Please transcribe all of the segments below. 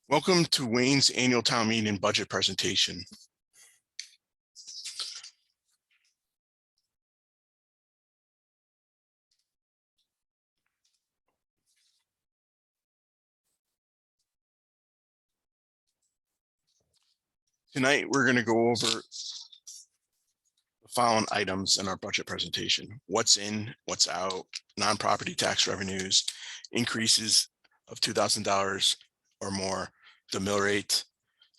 Welcome to Wayne's annual town meeting and budget presentation. Tonight, we're going to go over the following items in our budget presentation: what's in, what's out, non-property tax revenues, increases of $2,000 or more, the mill rate,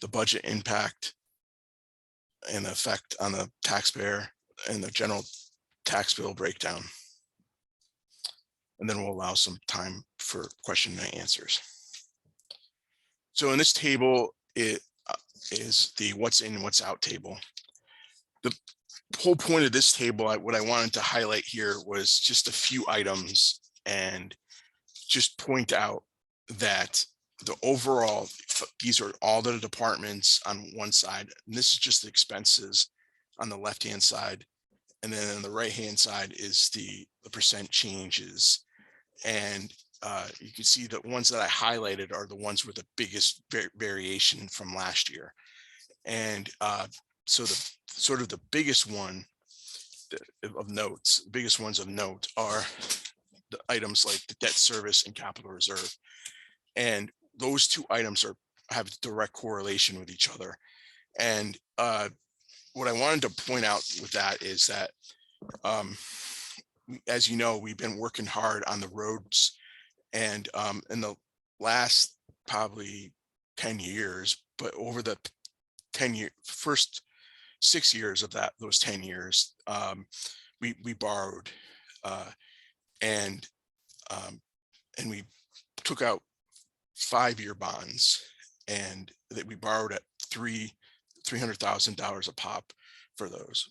the budget impact and the effect on the taxpayer, and the general tax bill breakdown. And then we'll allow some time for question and answers. So in this table, it is the what's in, what's out table. The whole point of this table, what I wanted to highlight here was just a few items and just point out that the overall, these are all the departments on one side, and this is just the expenses on the left-hand side. And then on the right-hand side is the percent changes. And you can see the ones that I highlighted are the ones with the biggest variation from last year. And so the sort of the biggest one of notes, biggest ones of note are the items like the debt service and capital reserve. And those two items have direct correlation with each other. And what I wanted to point out with that is that, as you know, we've been working hard on the roads, and in the last probably 10 years, but over the first 6 years of those 10 years, we borrowed and we took out 5-year bonds, and that we borrowed at $300,000 a pop for those.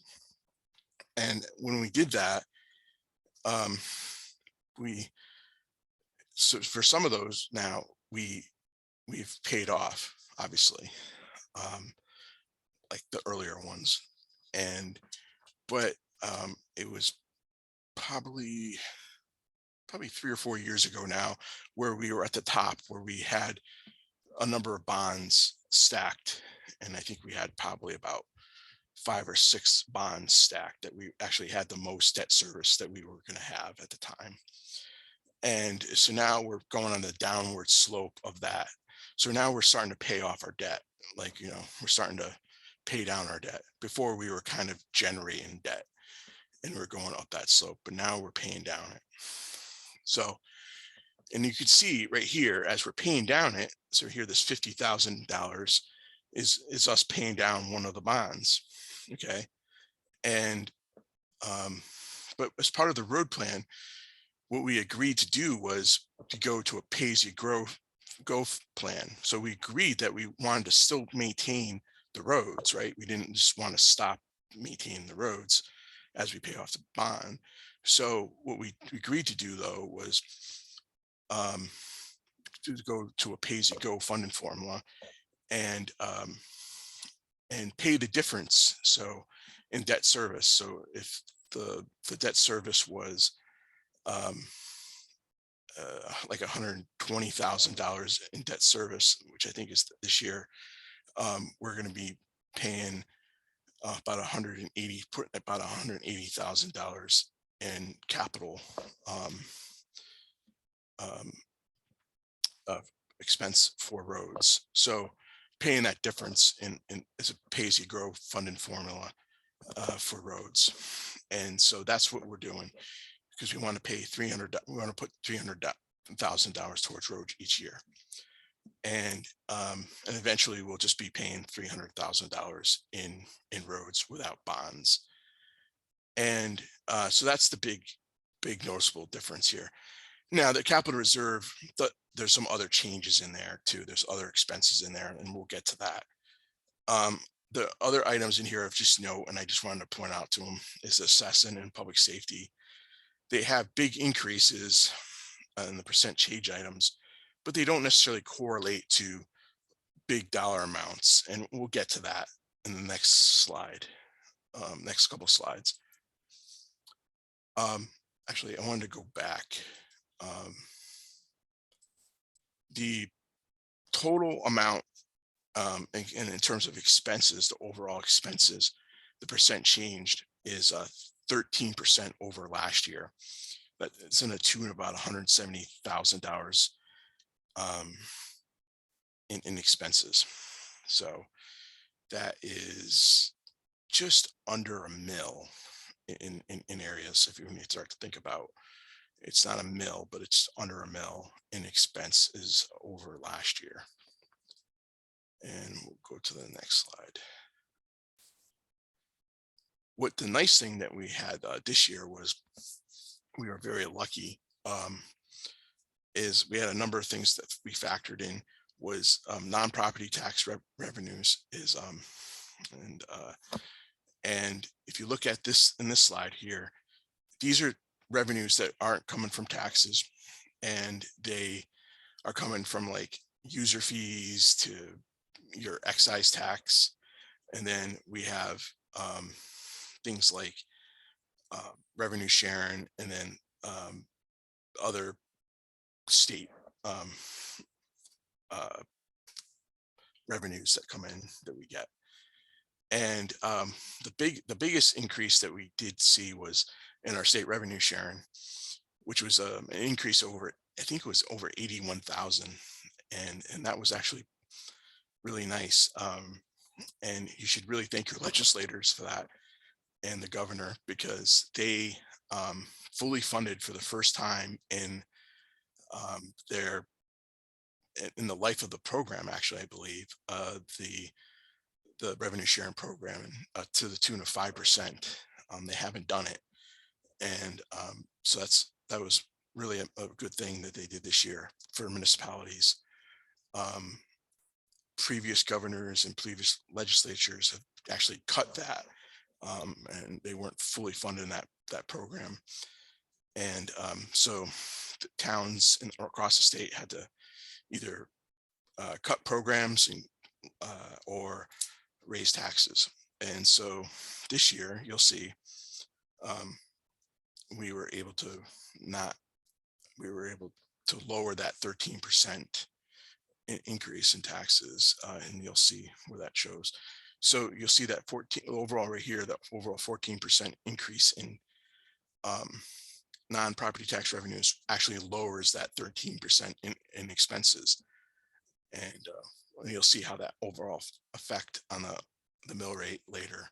And when we did that, so for some of those now we've paid off, obviously, like the earlier ones, but it was probably 3 or 4 years ago now where we were at the top, where we had a number of bonds stacked, and I think we had probably about 5 or 6 bonds stacked that we actually had the most debt service that we were going to have at the time. And so now we're going on the downward slope of that. So now we're starting to pay off our debt. Like, we're starting to pay down our debt. Before, we were kind of generating debt and we're going up that slope, but now we're paying down it. So, and you can see right here, as we're paying down it, so here, this $50,000 is us paying down one of the bonds. Okay. And, but as part of the road plan, what we agreed to do was to go to a pay-as-you-go plan. So we agreed that we wanted to still maintain the roads, right? We didn't just want to stop maintaining the roads as we pay off the bond. So what we agreed to do, though, was to go to a pay-as-you-go funding formula and pay the difference. So in debt service, so if the debt service was like $120,000 in debt service, which I think is this year, we're going to be paying about $180,000 in capital expense for roads. So paying that difference in as a pay-as-you-go funding formula for roads. And so that's what we're doing, because we want to pay we want to put $300,000 towards roads each year. And eventually we'll just be paying $300,000 in roads without bonds. And so that's the big noticeable difference here. Now, the capital reserve, there's some other changes in there too. There's other expenses in there, and we'll get to that. The other items in here of just note, and I just wanted to point out to them, is assessing and public safety. They have big increases in the percent change items, but they don't necessarily correlate to big dollar amounts. And we'll get to that in the next slide, next couple slides. Actually, I wanted to go back. The total amount, and in terms of expenses, the overall expenses, the percent changed is 13% over last year. But it's in a tune of about $170,000 um, in expenses. So that is just under a mil in areas. If you start to think about, it's not a mil, but it's under a mil in expenses over last year. And we'll go to the next slide. What the nice thing that we had this year was we were very lucky. Is we had a number of things that we factored in was non-property tax revenues is and if you look at this in this slide here, these are revenues that aren't coming from taxes, and they are coming from like user fees to your excise tax. And then we have things like revenue sharing, and then other state um, uh, revenues that come in that we get. And the biggest increase that we did see was in our state revenue sharing, which was an increase over, I think it was over 81,000, and that was actually really nice. And you should really thank your legislators for that, and the governor, because they fully funded for the first time their in the life of the program, actually, I believe, the revenue sharing program, to the tune of 5%. They haven't done it, and so that was really a good thing that they did this year for municipalities. Um, Previous governors and previous legislatures have actually cut that, and they weren't fully funding that program, and so the towns across the state had to either cut programs or raise taxes. And so this year, you'll see, um, we were able to not, we were able to lower that 13% increase in taxes, and you'll see where that shows. So you'll see that 14 overall right here, that overall 14% increase in non-property tax revenues actually lowers that 13% in expenses. And you'll see how that overall effect on the mill rate later.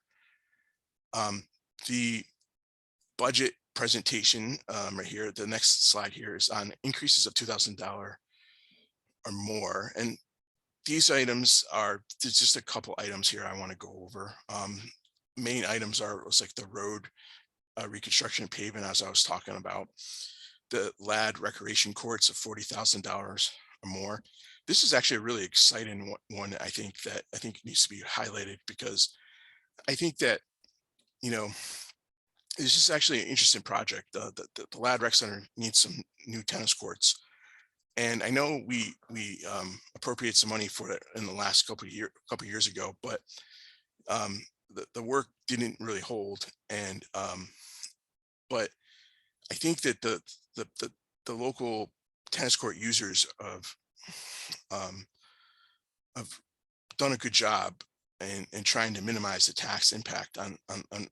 The budget presentation right here, the next slide here, is on increases of $2,000 or more. And these items are, there's just a couple items here I want to go over. Main items are, it's like the road reconstruction and pavement, as I was talking about, the lad recreation courts of $40,000 or more. This is actually a really exciting one. I think needs to be highlighted, because I think that, you know, this is actually an interesting project. The Lad Rec Center needs some new tennis courts, and I know we appropriated some money for it in the last couple years ago, but the work didn't really hold. And but I think that the local tennis court users have done a good job in trying to minimize the tax impact on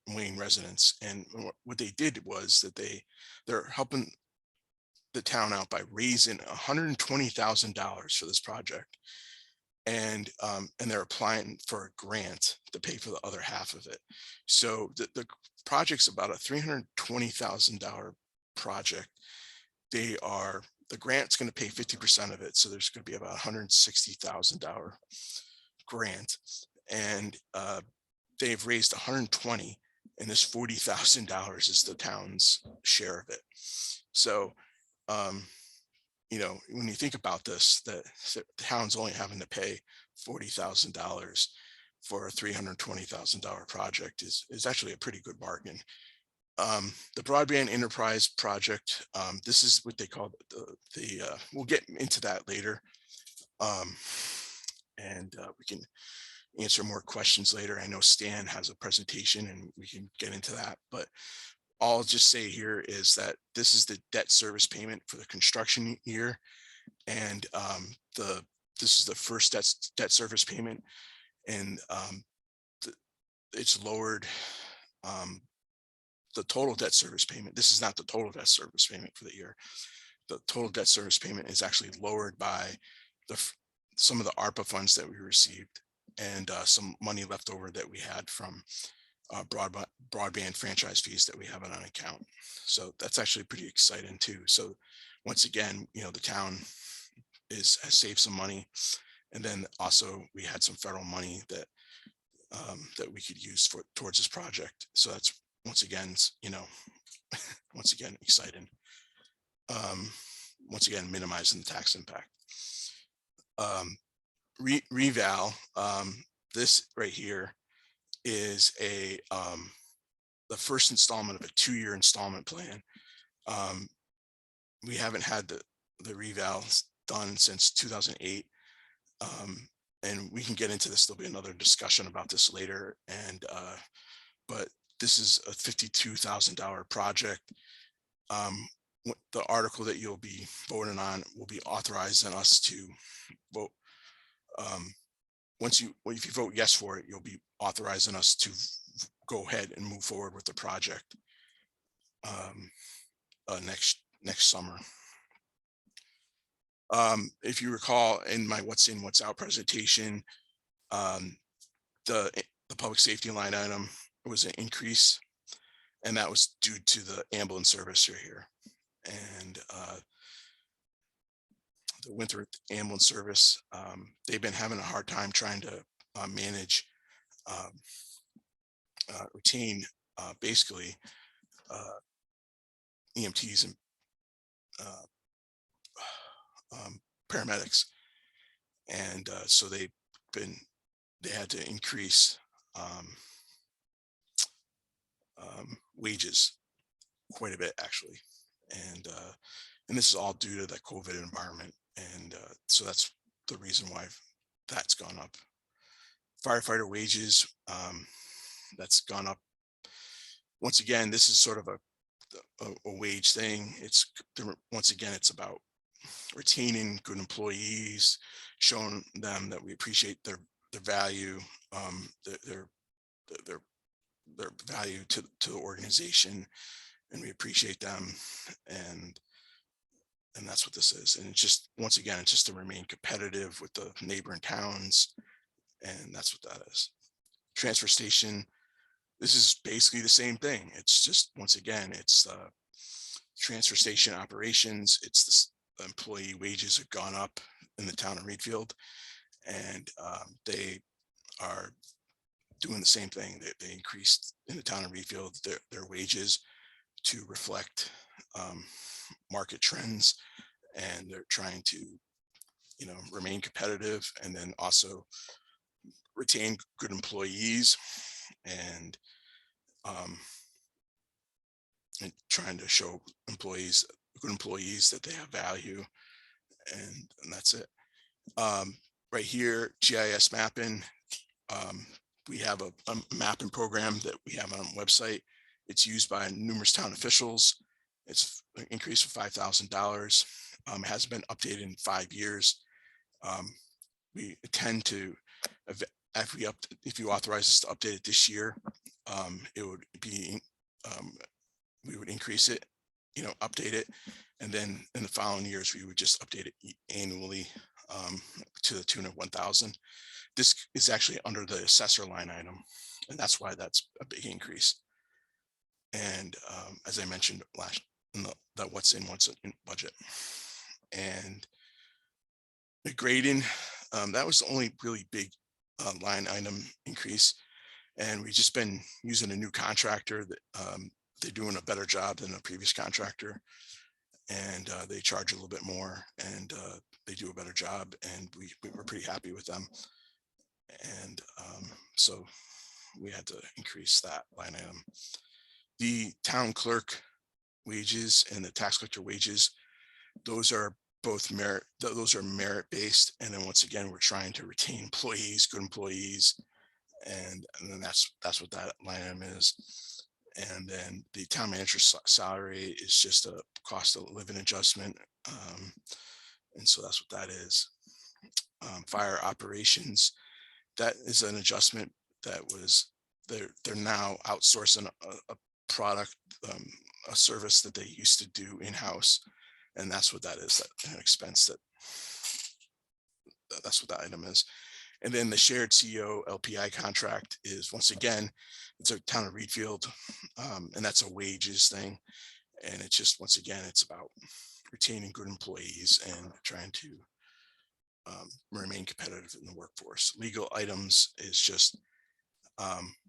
Wayne residents. And what they did was that they're helping the town out by raising $120,000 for this project, and they're applying for a grant to pay for the other half of it. So the project's about a $320,000 project. The grant's going to pay 50% of it, so there's going to be about $160,000 grant, and they've raised 120, and this $40,000 is the town's share of it. So you know, when you think about this, the town's only having to pay $40,000 for a $320,000 project is actually a pretty good bargain. The broadband enterprise project, this is what they call we'll get into that later. And we can answer more questions later. I know Stan has a presentation and we can get into that, but all I'll just say here is that this is the debt service payment for the construction year, and the this is the first debt service payment, and it's lowered um, the total debt service payment. This is not the total debt service payment for the year. The total debt service payment is actually lowered by some of the ARPA funds that we received, and some money left over that we had from broadband franchise fees that we have on account. So that's actually pretty exciting too. So once again, the town has saved some money, and then also we had some federal money that we could use towards this project. So that's once again, once again exciting. Once again, minimizing the tax impact. Reval, this right here is the first installment of a 2-year installment plan. We haven't had the revals done since 2008. And we can get into this. There'll be another discussion about this later. But this is a $52,000 project. The article that you'll be voting on will be authorizing us to vote. If you vote yes for it, you'll be authorizing us to go ahead and move forward with the project next summer. If you recall, in my what's in, what's out presentation, the public safety line item was an increase, and that was due to the ambulance service right here. And the Winthrop ambulance service, they've been having a hard time trying to manage, retain basically EMTs and paramedics. And so they had to increase wages quite a bit, actually. And this is all due to the COVID environment. And so that's the reason why that's gone up. Firefighter wages, that's gone up. Once again, this is sort of a wage thing. Once again, it's about retaining good employees, showing them that we appreciate their value, their value to the organization, and we appreciate them. And that's what this is. And it's just, once again, it's just to remain competitive with the neighboring towns. And that's what that is. Transfer station, this is basically the same thing. It's just, once again, it's transfer station operations. It's the employee wages have gone up in the town of Reedfield, and they are doing the same thing. They increased in the town of Reedfield their wages to reflect market trends, and they're trying to remain competitive, and then also retain good employees, and trying to show good employees that they have value, and that's it. Right here, GIS mapping. We have a mapping program that we have on our website. It's used by numerous town officials. It's an increase of $5,000. It hasn't been updated in 5 years. We tend to, if you authorize us to update it this year, it would be, we would increase it, update it, and then in the following years we would just update it annually to the tune of 1,000. This is actually under the assessor line item, and that's why that's a big increase. And as I mentioned that what's in budget. And the grading, that was the only really big line item increase, and we've just been using a new contractor that they're doing a better job than the previous contractor, and they charge a little bit more, and they do a better job, and we're pretty happy with them. And so we had to increase that line item. The town clerk wages and the tax collector wages, those are both merit based. And then once again, we're trying to retain employees, good employees. And then that's what that line item is. And then the town manager's salary is just a cost of living adjustment. And so that's what that is. fire operations, that is an adjustment that was, they're now outsourcing a product, a service that they used to do in-house. And that's what that is, that an expense that's what that item is. And then the shared CEO LPI contract is, once again, it's a town of Reedfield, and that's a wages thing. And it's just, once again, it's about retaining good employees and trying to remain competitive in the workforce. Legal items is just,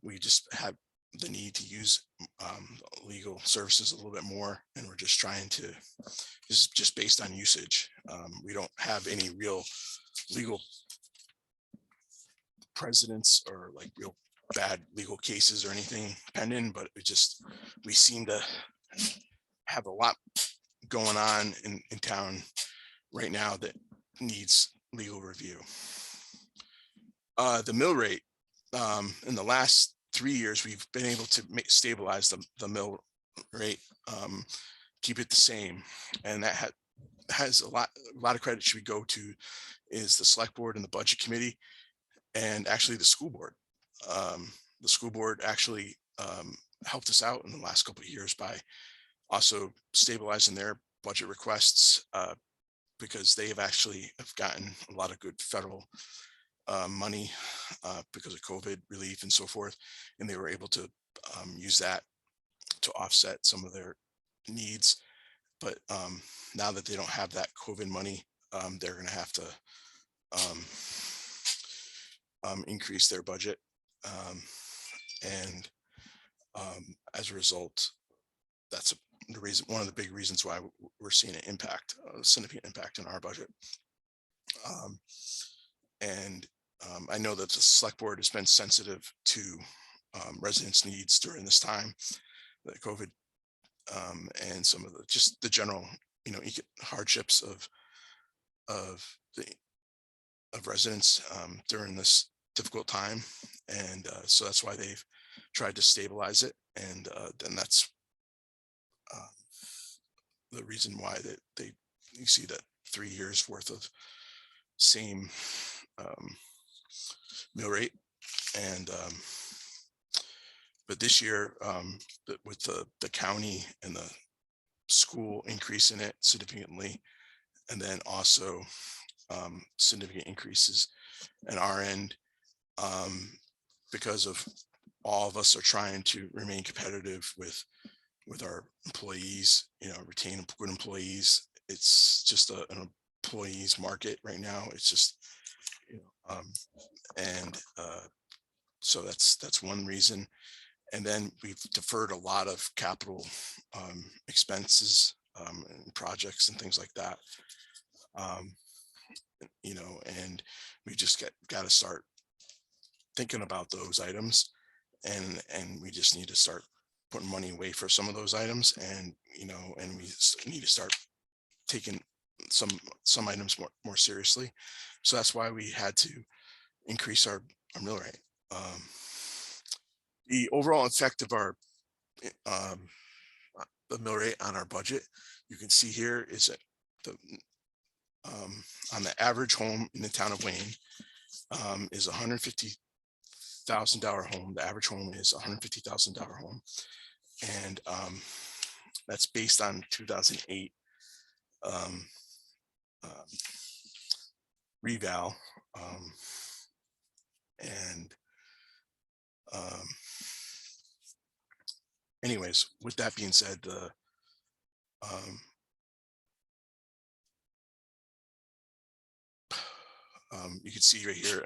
we just have the need to use legal services a little bit more, and we're just trying to, this is just based on usage. We don't have any real legal precedents or like real bad legal cases or anything pending, but it just, we seem to have a lot going on in town right now that needs legal review. The mill rate, in the last 3 years, we've been able to stabilize the mill rate, keep it the same. And that has a lot of credit should go to is the select board and the budget committee, and actually the school board. The school board actually helped us out in the last couple of years by also stabilizing their budget requests, because they have gotten a lot of good federal money because of COVID relief and so forth. And they were able to use that to offset some of their needs. But now that they don't have that COVID money, they're going to have to increase their budget. And as a result, that's the reason, one of the big reasons why we're seeing an impact, a significant impact in our budget. And I know that the select board has been sensitive to residents' needs during this time, the COVID, and some of the just the general, hardships of residents during this difficult time. And so that's why they've tried to stabilize it. And then that's the reason why that you see that 3 years worth of same mill rate. And but this year, with the county and the school increasing it significantly, and then also significant increases at our end, because of all of us are trying to remain competitive with our employees, retain good employees. It's just an employees market right now. It's just, and so that's one reason. And then we've deferred a lot of capital expenses and projects and things like that. And we just got to start thinking about those items, and we just need to start putting money away for some of those items, and and we need to start taking some items more seriously. So that's why we had to increase our mill rate. The overall effect of our the mill rate on our budget, you can see here, is that on the average home in the town of Wayne is $150,000 home. The average home is $150,000 home, and that's based on 2008 reval. And anyways, with that being said, you can see right here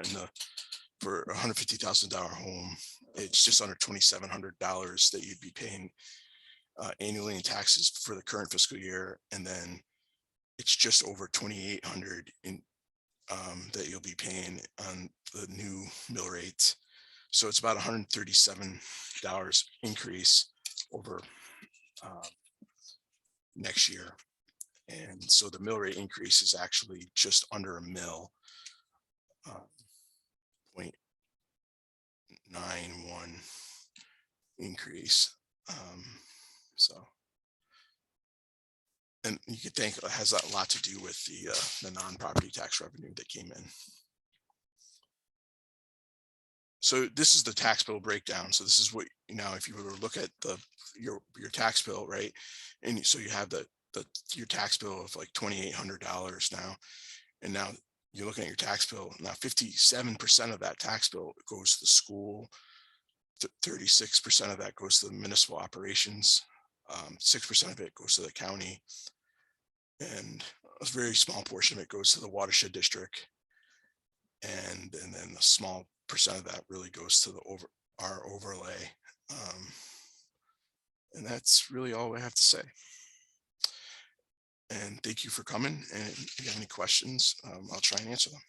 for a $150,000 home, it's just under $2,700 that you'd be paying annually in taxes for the current fiscal year, and then it's just over $2,800 in that you'll be paying on the new mill rates. So it's about $137 increase over next year. And so the mill rate increase is actually just under a mill, 0.91 increase. So And you could think it has a lot to do with the non-property tax revenue that came in. So this is the tax bill breakdown. So this is what, if you were to look at your tax bill, right? And so you have your tax bill of like $2,800 now. And now you're looking at your tax bill. Now 57% of that tax bill goes to the school. 36% of that goes to the municipal operations. 6% of it goes to the county. And a very small portion of it goes to the watershed district. And then a small percent of that really goes to our overlay. And that's really all I have to say. And thank you for coming. And if you have any questions, I'll try and answer them.